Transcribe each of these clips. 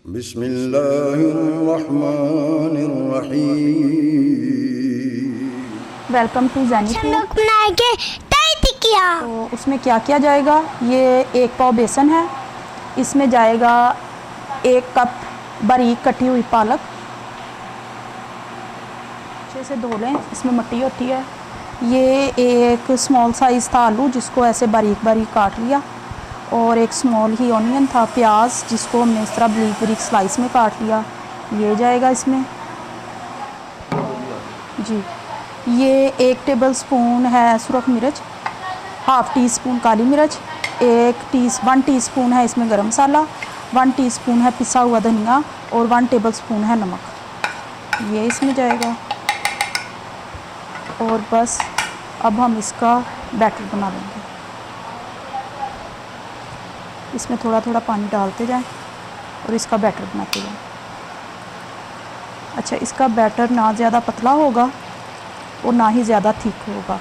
बिस्मिल्लाहिर्रहमानिर्रहीम। Welcome to Zaini food. बनाएंगे दही टिकिया। तो उसमें क्या किया जाएगा, ये 1 पाव बेसन है, इसमें जाएगा 1 कप बारीक कटी हुई पालक, अच्छे से धो लें, इसमें मिट्टी होती है। ये एक स्मॉल साइज़ था आलू जिसको ऐसे बारीक बारीक काट लिया, और एक स्मॉल ही ऑनियन था, प्याज जिसको हमने इस तरह बारीक बारीक स्लाइस में काट लिया, ये जाएगा इसमें जी। ये 1 टेबल स्पून है सुरख मिर्च, हाफ़ टी स्पून काली मिर्च, 1 टीस्पून है इसमें गरम मसाला, 1 टीस्पून है पिसा हुआ धनिया, और 1 टेबल स्पून है नमक, ये इसमें जाएगा। और बस अब हम इसका बैटर बना लेंगे। इसमें थोड़ा थोड़ा पानी डालते जाएं और इसका बैटर बनाते जाएं। अच्छा, इसका बैटर ना ज़्यादा पतला होगा और ना ही ज़्यादा थिक होगा।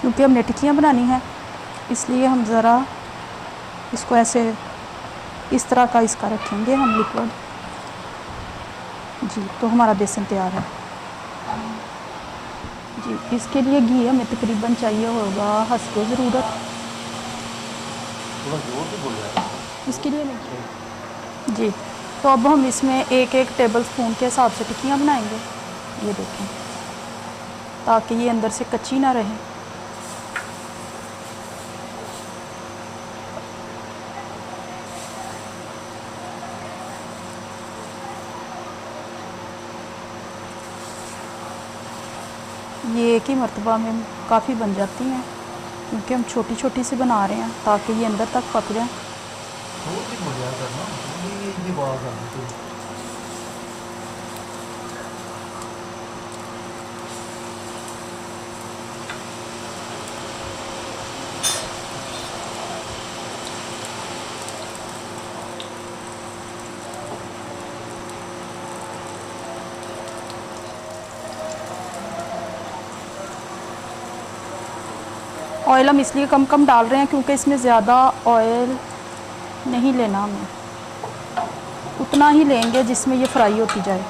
क्योंकि हमने टिक्कियाँ बनानी है, इसलिए हम ज़रा इसको ऐसे इस तरह का इसका रखेंगे हम लिक्विड जी। तो हमारा बेसन तैयार है जी। इसके लिए घी हमें तकरीबन चाहिए होगा हंसके ज़रूरत, इसके लिए नहीं जी। तो अब हम इसमें 1-1 टेबल स्पून के हिसाब से टिक्कियाँ बनाएंगे, ये देखें, ताकि ये अंदर से कच्ची ना रहे। ये एक ही मरतबा में काफ़ी बन जाती हैं, क्योंकि हम छोटी छोटी सी बना रहे हैं ताकि ये अंदर तक पक जाए। ऑयल हम इसलिए कम कम डाल रहे हैं क्योंकि इसमें ज़्यादा ऑयल नहीं लेना हमें, उतना ही लेंगे जिसमें ये फ्राई होती जाए।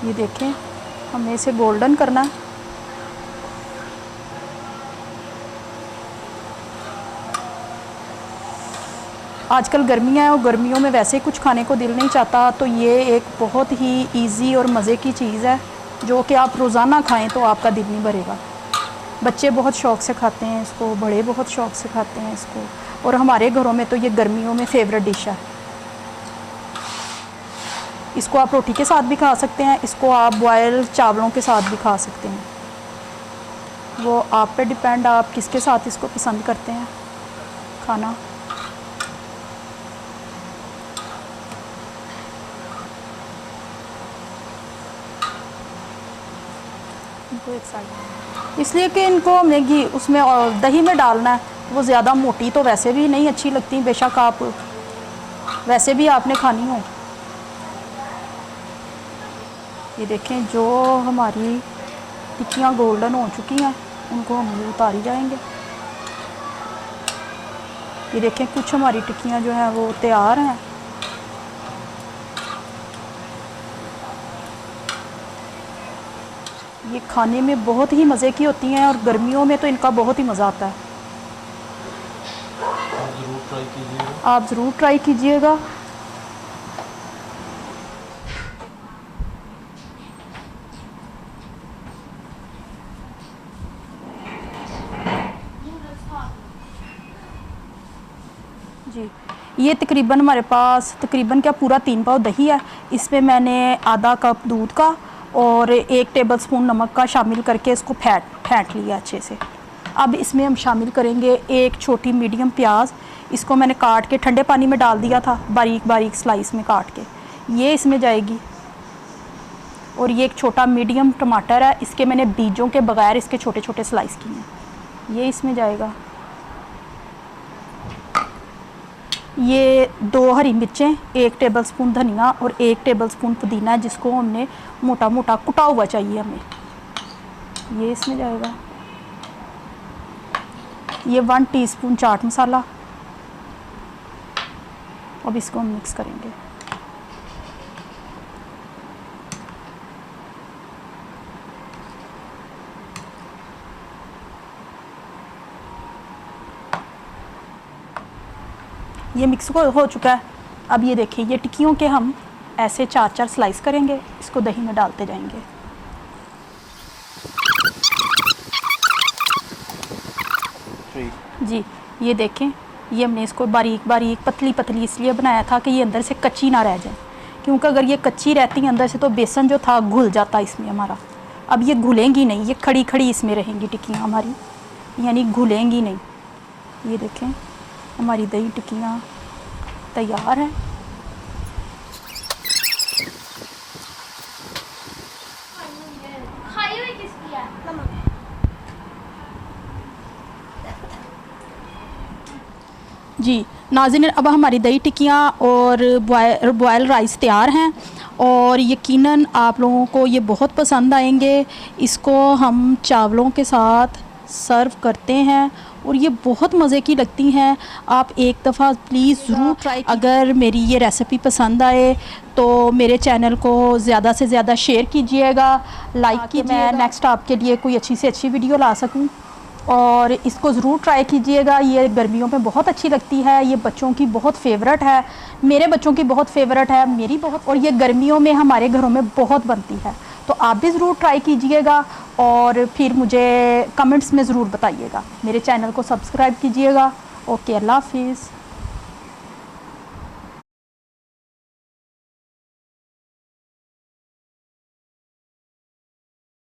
ये देखें, हमें इसे गोल्डन करना है। आजकल गर्मियाँ हैं और गर्मियों में वैसे कुछ खाने को दिल नहीं चाहता, तो ये एक बहुत ही इजी और मज़े की चीज़ है जो कि आप रोज़ाना खाएं तो आपका दिल नहीं भरेगा। बच्चे बहुत शौक़ से खाते हैं इसको, बड़े बहुत शौक़ से खाते हैं इसको, और हमारे घरों में तो ये गर्मियों में फेवरेट डिश है। इसको आप रोटी के साथ भी खा सकते हैं, इसको आप बॉयल चावलों के साथ भी खा सकते हैं, वो आप पे डिपेंड, आप किसके साथ इसको पसंद करते हैं खाना। इसलिए कि इनको हमने घी उसमें और दही में डालना है, वो ज़्यादा मोटी तो वैसे भी नहीं अच्छी लगती, बेशक आप वैसे भी आपने खानी हो। ये देखें, जो हमारी टिक्कियाँ गोल्डन हो चुकी हैं उनको हम उतारी जाएंगे। ये देखें, कुछ हमारी टिक्कियाँ जो हैं वो तैयार हैं। ये खाने में बहुत ही मज़े की होती हैं और गर्मियों में तो इनका बहुत ही मज़ा आता है। आप ज़रूर ट्राई कीजिएगा। जी, ये तकरीबन हमारे पास तकरीबन क्या पूरा 3 पाव दही है। इसमें मैंने आधा कप दूध का और 1 टेबल स्पून नमक का शामिल करके इसको फेंट लिया अच्छे से। अब इसमें हम शामिल करेंगे 1 छोटी मीडियम प्याज। इसको मैंने काट के ठंडे पानी में डाल दिया था, बारीक बारीक स्लाइस में काट के, ये इसमें जाएगी। और ये एक छोटा मीडियम टमाटर है, इसके मैंने बीजों के बगैर इसके छोटे छोटे स्लाइस किए हैं, ये इसमें जाएगा। ये 2 हरी मिर्चें, 1 टेबलस्पून धनिया और 1 टेबलस्पून पुदीना है, जिसको हमने मोटा मोटा कुटा हुआ चाहिए हमें, ये इसमें जाएगा। ये 1 टीस्पून चाट मसाला, अब इसको हम मिक्स करेंगे। ये मिक्स हो चुका है। अब ये देखिए, ये टिक्कियों के हम ऐसे 4-4 स्लाइस करेंगे, इसको दही में डालते जाएंगे। जी ये देखें, ये हमने इसको बारीक बारीक पतली पतली इसलिए बनाया था कि ये अंदर से कच्ची ना रह जाए, क्योंकि अगर ये कच्ची रहती है अंदर से तो बेसन जो था घुल जाता इसमें हमारा। अब ये घुलेंगी नहीं, ये खड़ी खड़ी इसमें रहेंगी टिक्कियाँ हमारी, यानी घुलेंगी नहीं। ये देखें, हमारी दही टिक्कियाँ तैयार हैं। खाई हुई किसकी है? जी नाज़रीन, अब हमारी दही टिक्कियाँ और बॉयल राइस तैयार हैं और यकीनन आप लोगों को ये बहुत पसंद आएंगे। इसको हम चावलों के साथ सर्व करते हैं और ये बहुत मज़े की लगती हैं। आप एक दफ़ा प्लीज़ ज़रूर ट्राई। अगर मेरी ये रेसिपी पसंद आए तो मेरे चैनल को ज़्यादा से ज़्यादा शेयर कीजिएगा, लाइक कीजिएगा, मैं नेक्स्ट आपके लिए कोई अच्छी से अच्छी वीडियो ला सकूं। और इसको ज़रूर ट्राई कीजिएगा, ये गर्मियों में बहुत अच्छी लगती है, ये बच्चों की बहुत फेवरेट है, मेरे बच्चों की बहुत फेवरेट है, मेरी बहुत, और ये गर्मियों में हमारे घरों में बहुत बनती है। तो आप भी ज़रूर ट्राई कीजिएगा और फिर मुझे कमेंट्स में ज़रूर बताइएगा। मेरे चैनल को सब्सक्राइब कीजिएगा। ओके, अल्लाह हाफिज़।